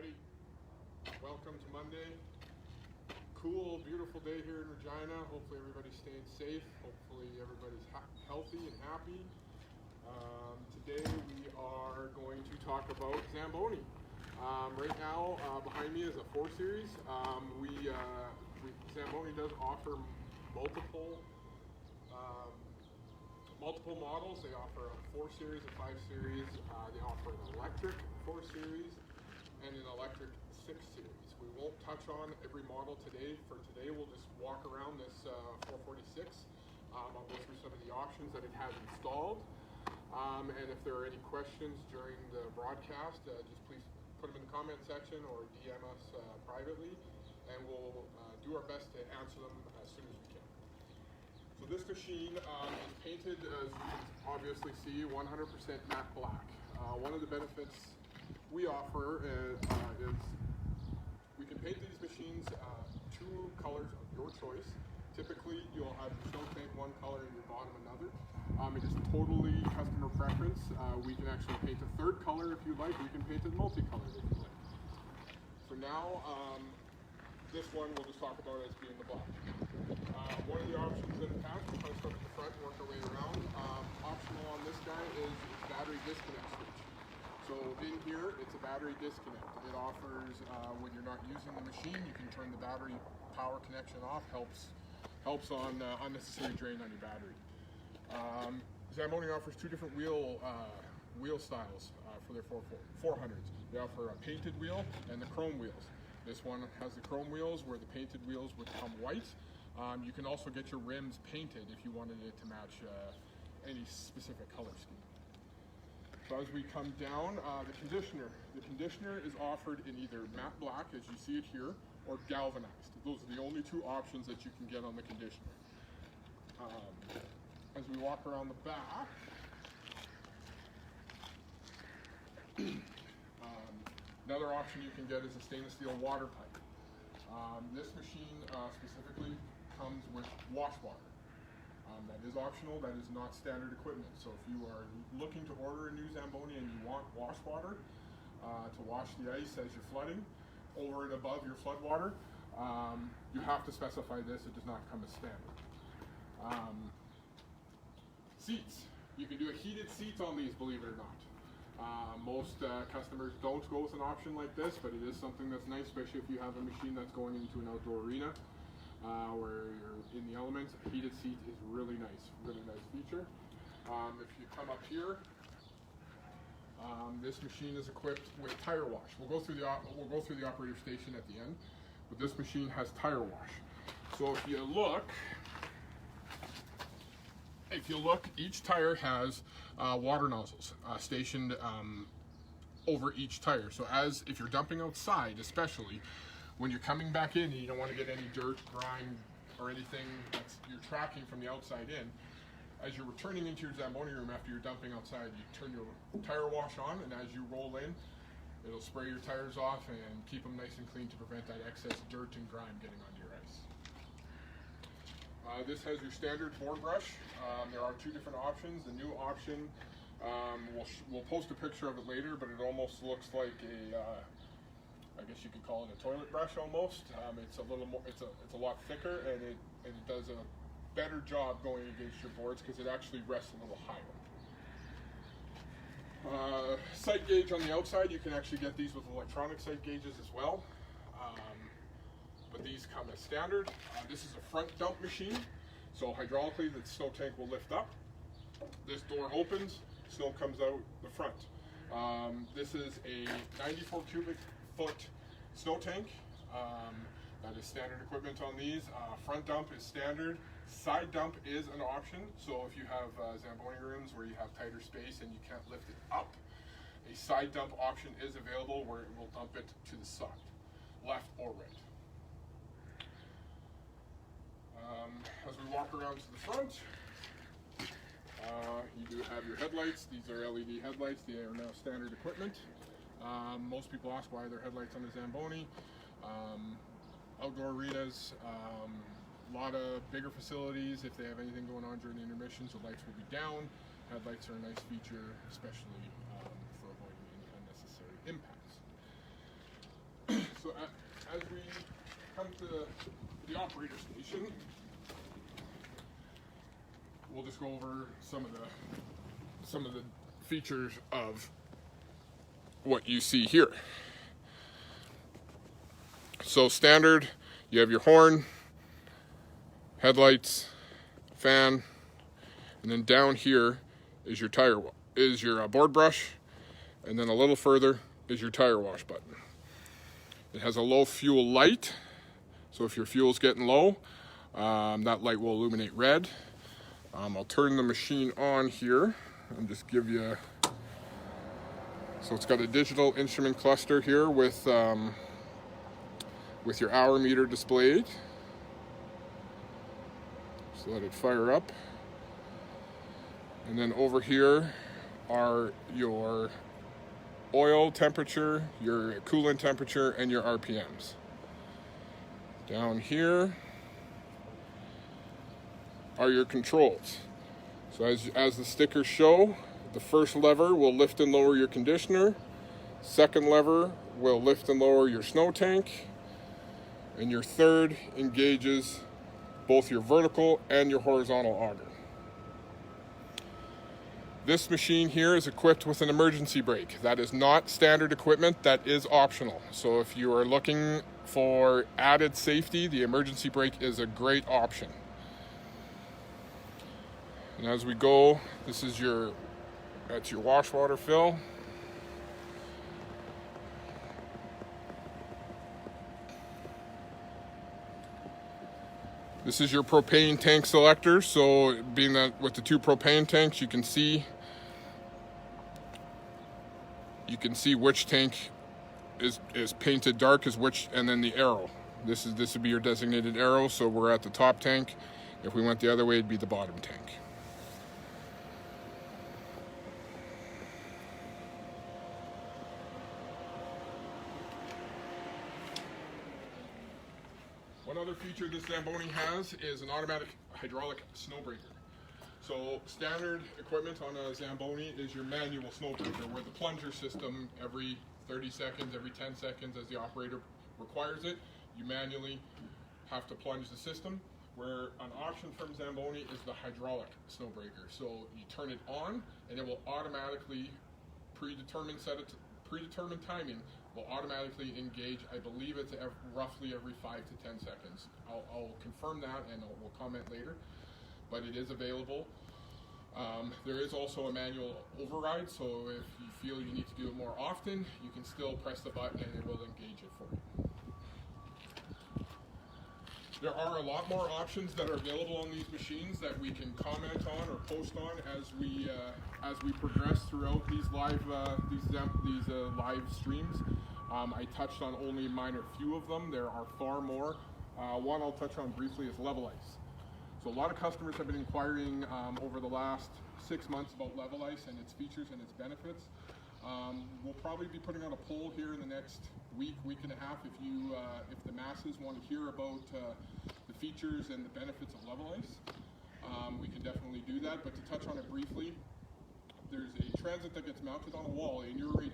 everybody. Welcome to Monday. Cool, beautiful day here in Regina. Hopefully everybody's staying safe. Hopefully everybody's healthy and happy. Today we are going to talk about Zamboni. Right now behind me is a 4 Series. Zamboni does offer multiple models. They offer a 4 Series, a 5 Series. They offer an electric 4 Series and an electric 6 Series. We won't touch on every model today. For today, we'll just walk around this 446. I'll go through some of the options that it has installed. And if there are any questions during the broadcast, just please put them in the comment section or DM us privately, and we'll do our best to answer them as soon as we can. So this machine is painted, as you can obviously see, 100% matte black. One of the benefits we offer is we can paint these machines 2 colors of your choice. Typically, you'll have your snow tank one color and your bottom another. It is totally customer preference. We can actually paint a 3rd color if you like. We can paint it multicolored if you like. For now, this one we'll just talk about as being the black. One of the options in the past, we'll kind of start at the front and work our way around. Optional on this guy is battery disconnect switch. So in here, it's a battery disconnect. It offers, when you're not using the machine, you can turn the battery power connection off. Helps on unnecessary drain on your battery. Zamboni offers 2 different wheel styles for their 400s. They offer a painted wheel and the chrome wheels. This one has the chrome wheels where the painted wheels would come white. You can also get your rims painted if you wanted it to match any specific color scheme. So as we come down, the conditioner is offered in either matte black, as you see it here, or galvanized. Those are the only 2 options that you can get on the conditioner. As we walk around the back, another option you can get is a stainless steel water pipe. This machine specifically comes with wash water. That is optional, that is not standard equipment. So if you are looking to order a new Zamboni and you want wash water to wash the ice as you're flooding, over and above your flood water, you have to specify this. It does not come as standard. Seats. You can do a heated seat on these, believe it or not. Most customers don't go with an option like this, but it is something that's nice, especially if you have a machine that's going into an outdoor arena where you're in the elements. A heated seat is really nice feature. If you come up here, this machine is equipped with tire wash. We'll go through the operator station at the end, but this machine has tire wash. So if you look, each tire has water nozzles stationed over each tire. So if you're dumping outside, especially when you're coming back in and you don't want to get any dirt, grime, or anything that you're tracking from the outside in, as you're returning into your Zamboni room after you're dumping outside, you turn your tire wash on, and as you roll in, it'll spray your tires off and keep them nice and clean to prevent that excess dirt and grime getting onto your ice. This has your standard board brush. There are 2 different options. The new option, we'll post a picture of it later, but it almost looks like a, I guess you could call it a toilet brush almost. It's a little more, it's a lot thicker, and it does a better job going against your boards because it actually rests a little higher. Sight gauge on the outside, you can actually get these with electronic sight gauges as well. But these come as standard. This is a front dump machine, so hydraulically the snow tank will lift up. This door opens, snow comes out the front. This is a 94 cubic foot snow tank. That is standard equipment on these. Front dump is standard. Side dump is an option. So if you have Zamboni rooms where you have tighter space and you can't lift it up, a side dump option is available where it will dump it to the side, left or right. As we walk around to the front, you do have your headlights. These are LED headlights. They are now standard equipment. Most people ask why there are headlights on the Zamboni. Outdoor arenas, a lot of bigger facilities, if they have anything going on during the intermissions, the lights will be down. Headlights are a nice feature, especially for avoiding any unnecessary impacts. as we come to the operator station, we'll just go over some of the features of what you see here. So standard, you have your horn, headlights, fan, and then down here is your board brush, and then a little further is your tire wash button. It has a low fuel light, so if your fuel's getting low, that light will illuminate red. I'll turn the machine on here and just give you. So it's got a digital instrument cluster here with your hour meter displayed. Just let it fire up. And then over here are your oil temperature, your coolant temperature, and your RPMs. Down here are your controls. So as the stickers show, the first lever will lift and lower your conditioner. Second lever will lift and lower your snow tank. And your third engages both your vertical and your horizontal auger. This machine here is equipped with an emergency brake. That is not standard equipment, that is optional. So if you are looking for added safety, the emergency brake is a great option. And as we go, that's your wash water fill. This is your propane tank selector. So being that with the two propane tanks, you can see which tank is painted dark as which, and then the arrow. This would be your designated arrow. So we're at the top tank. If we went the other way, it'd be the bottom tank. One other feature this Zamboni has is an automatic hydraulic snow breaker. So standard equipment on a Zamboni is your manual snow breaker, where the plunger system every 30 seconds, every 10 seconds as the operator requires it, you manually have to plunge the system, where an option from Zamboni is the hydraulic snow breaker. So you turn it on and it will automatically predetermined timing will automatically engage. I believe it's roughly every 5 to 10 seconds. I'll confirm that and we'll comment later, but it is available. There is also a manual override, so if you feel you need to do it more often, you can still press the button and it will engage it for you. There are a lot more options that are available on these machines that we can comment on or post on as we progress throughout these live streams. I touched on only a minor few of them. There are far more. One I'll touch on briefly is level ice. So a lot of customers have been inquiring over the last 6 months about level ice and its features and its benefits. We'll probably be putting out a poll here in the next week and a half if the masses want to hear about the features and the benefits of level ice. We can definitely do that, but to touch on it briefly, there's a transit that gets mounted on a wall in your arena.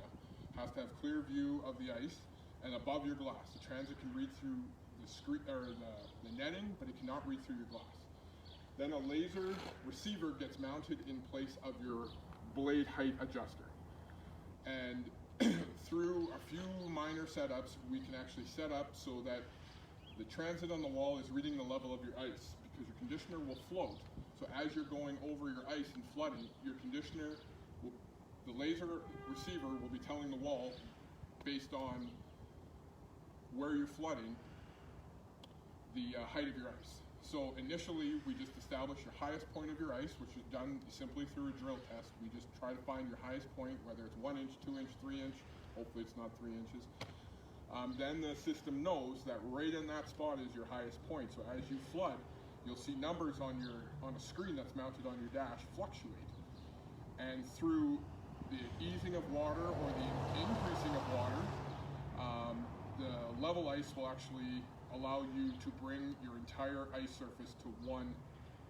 Has to have clear view of the ice and above your glass. The transit can read through the screen or the netting, but it cannot read through your glass. Then a laser receiver gets mounted in place of your blade height adjuster. And through a few minor setups, we can actually set up so that the transit on the wall is reading the level of your ice, because your conditioner will float. So as you're going over your ice and flooding, your conditioner, the laser receiver will be telling the wall, based on where you're flooding, the height of your ice. So initially, we just establish your highest point of your ice, which is done simply through a drill test. We just try to find your highest point, whether it's 1 inch, 2 inch, 3 inch. Hopefully it's not 3 inches. Then the system knows that right in that spot is your highest point. So as you flood, you'll see numbers on a screen that's mounted on your dash fluctuate. And through the easing of water or the increasing of water, the level ice will actually allow you to bring your entire ice surface to one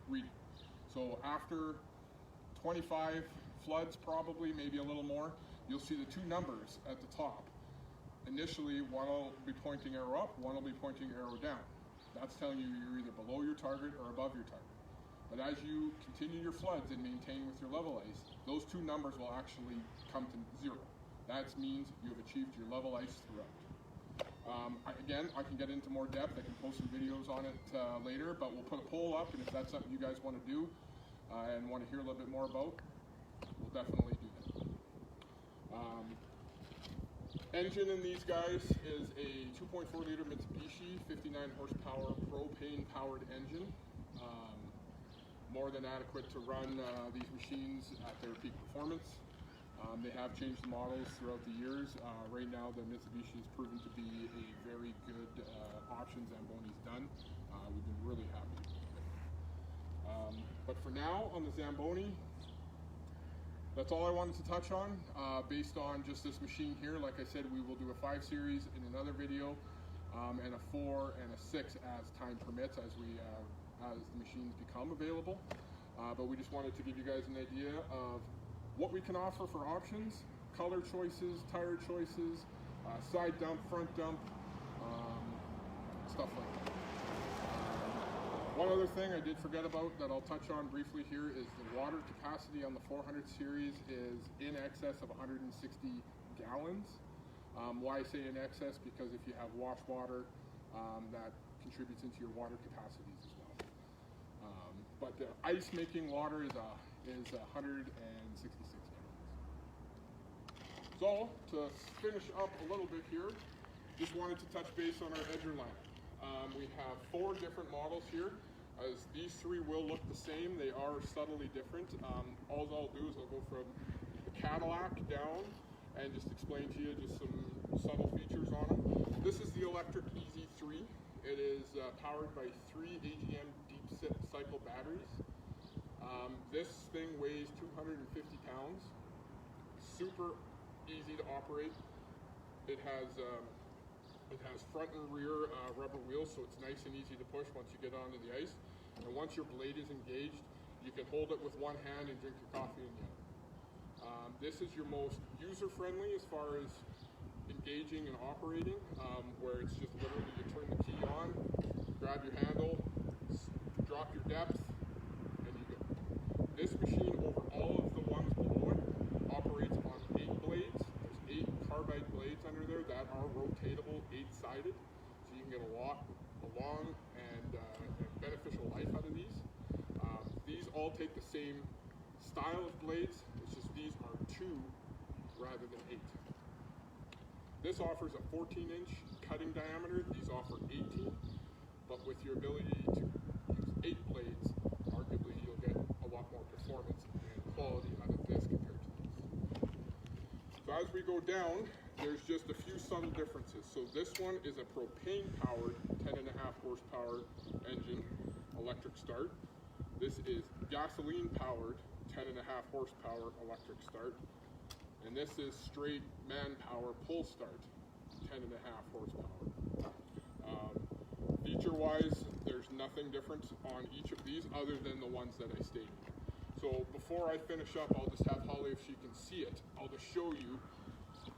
reading. So after 25 floods, probably, maybe a little more, you'll see the two numbers at the top initially one will be pointing arrow up, one will be pointing arrow down. That's telling you you're either below your target or above your target. But as you continue your floods and maintain with your level ice, those two numbers will actually come to zero. That means you have achieved your level ice throughout. Again, I can get into more depth. I can post some videos on it later, but we'll put a poll up, and if that's something you guys want to do and want to hear a little bit more about, we'll definitely do that. Engine in these guys is a 2.4 liter Mitsubishi 59 horsepower propane powered engine. More than adequate to run these machines at their peak performance. They have changed the models throughout the years. Right now the Mitsubishi has proven to be a very good option Zamboni's done. We've been really happy with it. But for now on the Zamboni, that's all I wanted to touch on based on just this machine here. Like I said, we will do a 5 series in another video and a 4 and a 6 as time permits as the machines become available. But we just wanted to give you guys an idea of what we can offer for options, color choices, tire choices, side dump, front dump, stuff like that. One other thing I did forget about that I'll touch on briefly here is the water capacity on the 400 series is in excess of 160 gallons. Why I say in excess? Because if you have wash water, that contributes into your water capacities as well. But the ice making water is 166 gallons. So to finish up a little bit here, just wanted to touch base on our edger line. We have 4 different models here. As these 3 will look the same, they are subtly different. All I'll do is I'll go from the Cadillac down and just explain to you just some subtle features on them. This is the electric Easy 3. It is powered by 3 AGM deep cycle batteries. This thing weighs 250 pounds. Super easy to operate. It has front and rear rubber wheels, so it's nice and easy to push once you get onto the ice. And once your blade is engaged, you can hold it with one hand and drink your coffee in the other. This is your most user-friendly as far as engaging and operating, where it's just literally you turn the key on, grab your handle, drop your depth, and you go. This machine, over all of the ones below it, operates on 8 blades. There's 8 carbide blades under there that are rotatable, 8-sided, so you can get a long and beneficial life out of these. These all take the same style of blades, it's just these are 2 rather than 8. This offers a 14-inch cutting diameter, these offer 18, but with your ability to use 8 blades, arguably you'll get a lot more performance and quality out of this compared to these. So as we go down, there's just a few subtle differences. So this one is a propane-powered 10.5 horsepower engine, electric start. This is gasoline-powered 10.5 horsepower electric start. And this is straight manpower pull start, 10.5 horsepower. Feature-wise, there's nothing different on each of these other than the ones that I stated. So before I finish up, I'll just have Holly, if she can see it, I'll just show you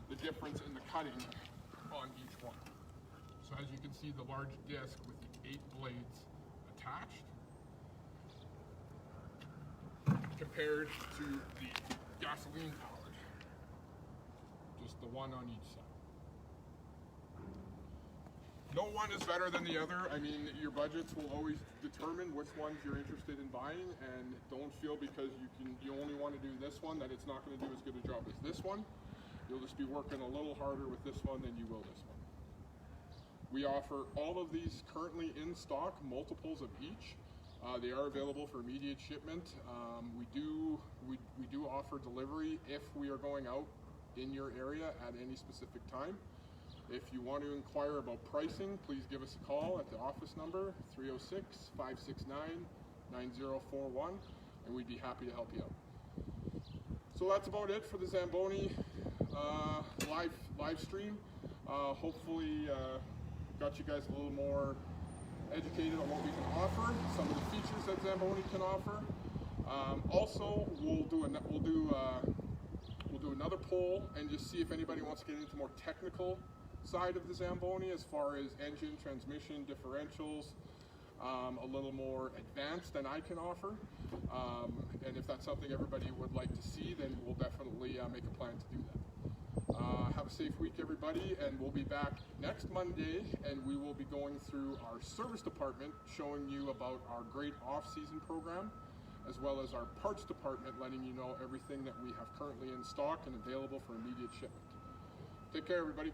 the difference in the cutting on each one. So as you can see, the large disc with the 8 blades attached compared to the gasoline powered, just the one on each side. No one is better than the other. I mean, your budgets will always determine which ones you're interested in buying, and don't feel because you only want to do this one that it's not going to do as good a job as this one. You'll just be working a little harder with this one than you will this one. We offer all of these currently in stock, multiples of each. They are available for immediate shipment. We do offer delivery if we are going out in your area at any specific time. If you want to inquire about pricing, please give us a call at the office number 306-569-9041, and we'd be happy to help you out. So that's about it for the Zamboni live stream. Hopefully got you guys a little more educated on what we can offer, some of the features that Zamboni can offer. Also, we'll do another poll and just see if anybody wants to get into more technical side of the Zamboni as far as engine, transmission, differentials, a little more advanced than I can offer. And if that's something everybody would like to see, then we'll definitely make a plan to do that. Have a safe week, everybody, and we'll be back next Monday, and we will be going through our service department, showing you about our great off-season program, as well as our parts department, letting you know everything that we have currently in stock and available for immediate shipment. Take care, everybody.